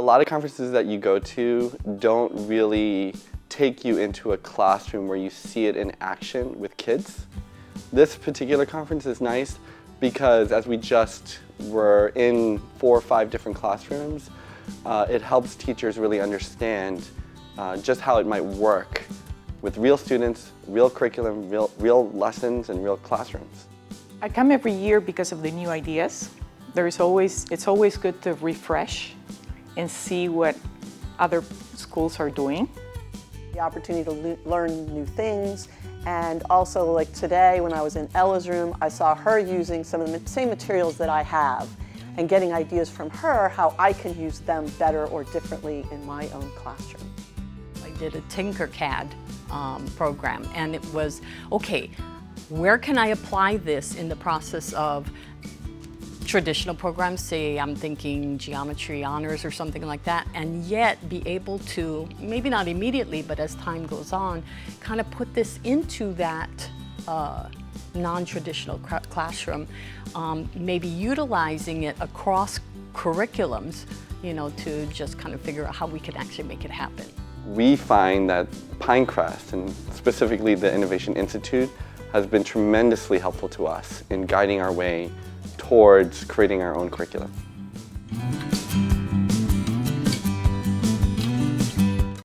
lot of conferences that you go to don't really take you into a classroom where you see it in action with kids. This particular conference is nice because as we just were in 4 or 5 different classrooms, it helps teachers really understand just how it might work with real students, real curriculum, real lessons, and real classrooms. I come every year because of the new ideas. It's always good to refresh and see what other schools are doing. The opportunity to learn new things, and also like today when I was in Ella's room, I saw her using some of the same materials that I have and getting ideas from her how I can use them better or differently in my own classroom. I did a Tinkercad program, and it was, okay, where can I apply this in the process of traditional programs, say I'm thinking geometry honors or something like that, and yet be able to, maybe not immediately, but as time goes on, kind of put this into that non-traditional classroom, maybe utilizing it across curriculums, you know, to just kind of figure out how we can actually make it happen. We find that Crest, and specifically the Innovation Institute, has been tremendously helpful to us in guiding our way towards creating our own curriculum.